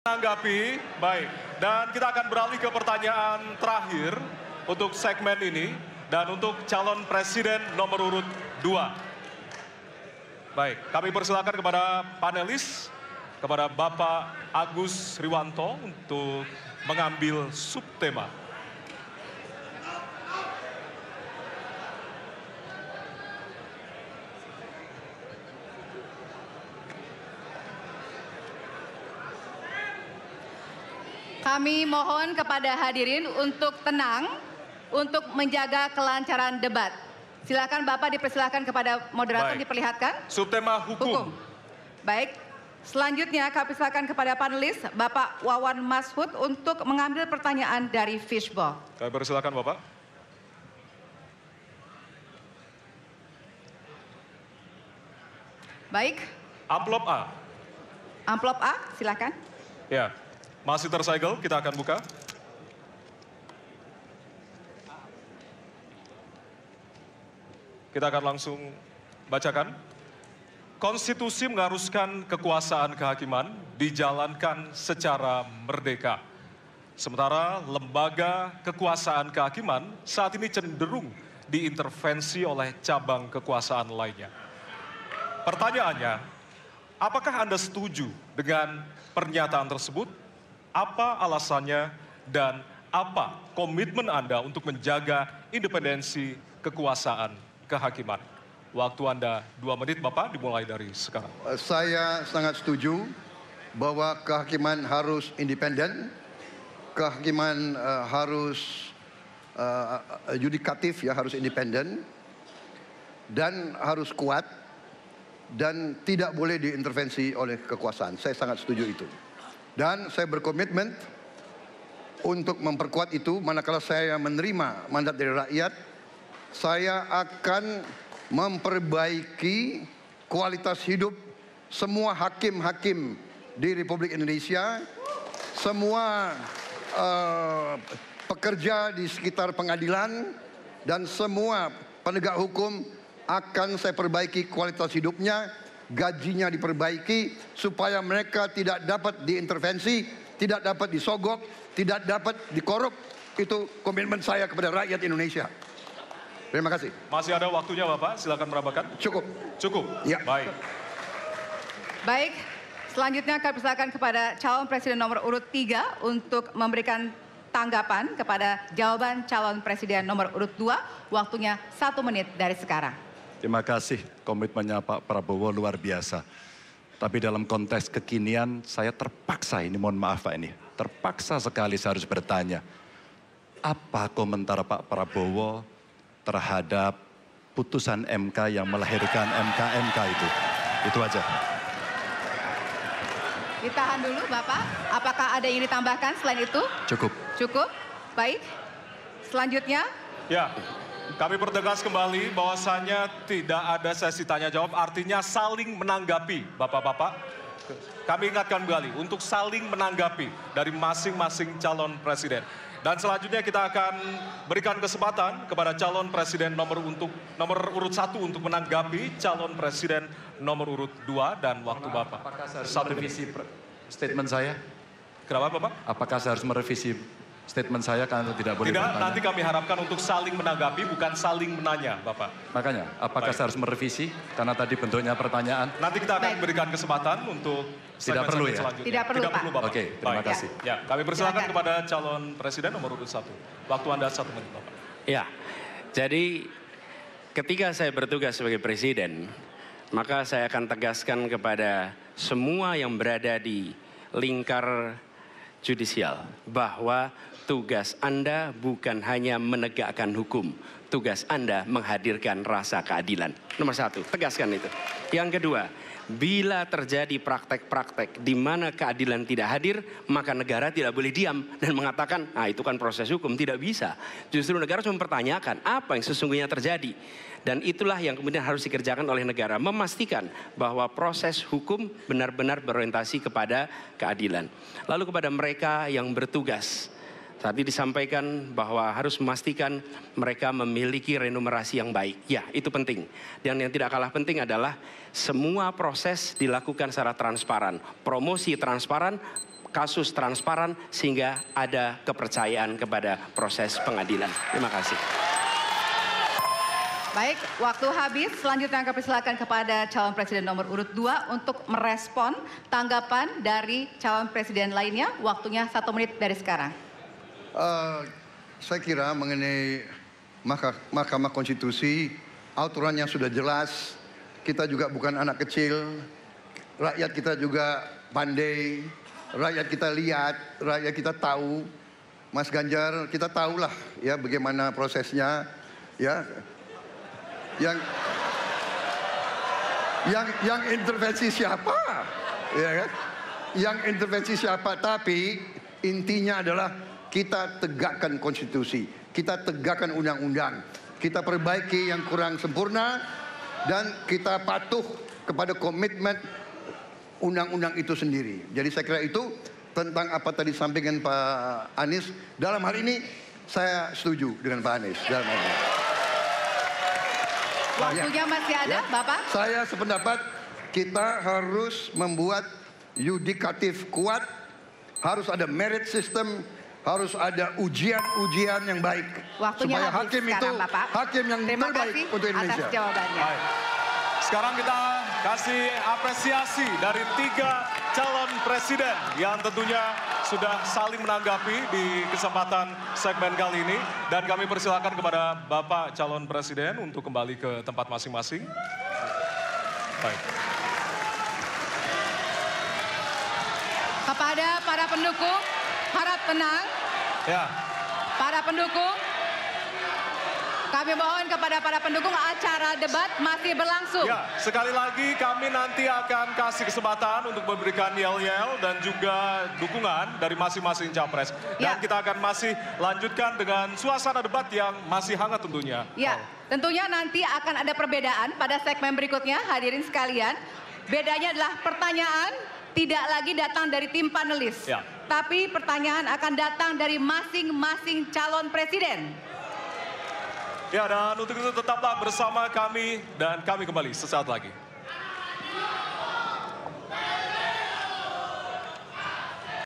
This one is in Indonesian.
Menanggapi, baik. Dan kita akan beralih ke pertanyaan terakhir untuk segmen ini dan untuk calon presiden nomor urut 2. Baik, kami persilakan kepada panelis, kepada Bapak Agus Riwanto untuk mengambil subtema. Kami mohon kepada hadirin untuk tenang, untuk menjaga kelancaran debat. Silakan Bapak dipersilakan kepada moderator diperlihatkan. Subtema hukum. Baik, selanjutnya kami silakan kepada panelis Bapak Wawan Masfud untuk mengambil pertanyaan dari Fishball. Kami persilakan Bapak. Baik. Amplop A. Amplop A, silakan. Ya. Masih tersegel, kita akan buka. Kita akan langsung bacakan. Konstitusi mengharuskan kekuasaan kehakiman dijalankan secara merdeka. Sementara lembaga kekuasaan kehakiman saat ini cenderung diintervensi oleh cabang kekuasaan lainnya. Pertanyaannya, apakah Anda setuju dengan pernyataan tersebut? Apa alasannya dan apa komitmen Anda untuk menjaga independensi kekuasaan kehakiman? Waktu Anda 2 menit, Bapak, dimulai dari sekarang. Saya sangat setuju bahwa kehakiman harus independen, kehakiman harus yudikatif, ya, harus independen, dan harus kuat, dan tidak boleh diintervensi oleh kekuasaan. Saya sangat setuju itu. Dan saya berkomitmen untuk memperkuat itu. Manakala saya menerima mandat dari rakyat, saya akan memperbaiki kualitas hidup semua hakim-hakim di Republik Indonesia, semua pekerja di sekitar pengadilan, dan semua penegak hukum akan saya perbaiki kualitas hidupnya. Gajinya diperbaiki supaya mereka tidak dapat diintervensi, tidak dapat disogok, tidak dapat dikorup. Itu komitmen saya kepada rakyat Indonesia. Terima kasih. Masih ada waktunya Bapak, silakan merabakan. Cukup. Cukup? Ya. Baik. Baik, selanjutnya kami persilakan kepada calon presiden nomor urut 3 untuk memberikan tanggapan kepada jawaban calon presiden nomor urut 2. Waktunya 1 menit dari sekarang. Terima kasih, komitmennya Pak Prabowo luar biasa. Tapi dalam konteks kekinian, saya terpaksa, ini mohon maaf Pak ini, terpaksa sekali saya harus bertanya. Apa komentar Pak Prabowo terhadap putusan MK yang melahirkan MK itu? Itu aja. Ditahan dulu Bapak, apakah ada yang ditambahkan selain itu? Cukup. Cukup, baik. Selanjutnya. Ya. Kami pertegas kembali bahwasannya tidak ada sesi tanya jawab, artinya saling menanggapi, Bapak-Bapak. Kami ingatkan kembali untuk saling menanggapi dari masing-masing calon presiden. Dan selanjutnya kita akan berikan kesempatan kepada calon presiden nomor urut 1 untuk menanggapi calon presiden nomor urut 2 dan waktu Bapak. Apakah saya harus merevisi statement saya? Kenapa Bapak? Apakah saya harus merevisi statement saya karena tidak boleh bertanya? Tidak, nanti kami harapkan untuk saling menanggapi, bukan saling menanya, Bapak. Makanya, apakah saya harus merevisi? Karena tadi bentuknya pertanyaan. Nanti kita akan berikan kesempatan untuk tidak perlu ya? selanjutnya. Tidak perlu, Pak. Bapak. Oke, terima kasih. Ya, kami persilakan kepada calon presiden nomor urut 1. Waktu Anda 1 menit, Bapak. Ya, jadi ketika saya bertugas sebagai presiden, maka saya akan tegaskan kepada semua yang berada di lingkar judisial bahwa tugas Anda bukan hanya menegakkan hukum, tugas Anda menghadirkan rasa keadilan. Nomor 1, tegaskan itu. Yang kedua, bila terjadi praktek-praktek di mana keadilan tidak hadir, maka negara tidak boleh diam dan mengatakan, ah itu kan proses hukum, tidak bisa. Justru negara harus mempertanyakan apa yang sesungguhnya terjadi. Dan itulah yang kemudian harus dikerjakan oleh negara, memastikan bahwa proses hukum benar-benar berorientasi kepada keadilan. Lalu kepada mereka yang bertugas, tadi disampaikan bahwa harus memastikan mereka memiliki remunerasi yang baik. Ya, itu penting. Dan yang tidak kalah penting adalah semua proses dilakukan secara transparan. Promosi transparan, kasus transparan sehingga ada kepercayaan kepada proses pengadilan. Terima kasih. Baik, waktu habis. Selanjutnya kami silakan kepada calon presiden nomor urut 2 untuk merespon tanggapan dari calon presiden lainnya. Waktunya 1 menit dari sekarang. Saya kira mengenai Mahkamah Konstitusi, aturannya sudah jelas. Kita juga bukan anak kecil. Rakyat kita juga pandai. Rakyat kita lihat, rakyat kita tahu. Mas Ganjar, kita tahulah ya bagaimana prosesnya. Ya, yang intervensi siapa? Ya kan? Yang intervensi siapa? Tapi intinya adalah kita tegakkan konstitusi, kita tegakkan undang-undang, kita perbaiki yang kurang sempurna, dan kita patuh kepada komitmen undang-undang itu sendiri. Jadi saya kira itu tentang apa tadi disampaikan Pak Anies. Dalam hal ini saya setuju dengan Pak Anies. Dalam hal ini. Waktunya masih ada, Bapak? Saya sependapat kita harus membuat yudikatif kuat, harus ada merit system, harus ada ujian-ujian yang baik. Waktunya supaya habis hakim sekarang, itu Bapak. hakim yang Terima terbaik kasih untuk Indonesia. atas jawabannya. Baik. Sekarang kita kasih apresiasi dari 3 calon presiden yang tentunya sudah saling menanggapi di kesempatan segmen kali ini. Dan kami persilakan kepada Bapak calon presiden untuk kembali ke tempat masing-masing. Baik. Kepada para pendukung, harap tenang. Ya. Para pendukung, kami mohon kepada para pendukung, acara debat masih berlangsung. Ya, sekali lagi kami nanti akan kasih kesempatan untuk memberikan yel-yel dan juga dukungan dari masing-masing capres. Dan Ya. kita akan masih lanjutkan dengan suasana debat yang masih hangat tentunya. Ya, tentunya nanti akan ada perbedaan pada segmen berikutnya, hadirin sekalian. Bedanya adalah pertanyaan tidak lagi datang dari tim panelis. Ya. Tapi pertanyaan akan datang dari masing-masing calon presiden. Ya, dan untuk itu tetaplah bersama kami dan kami kembali sesaat lagi.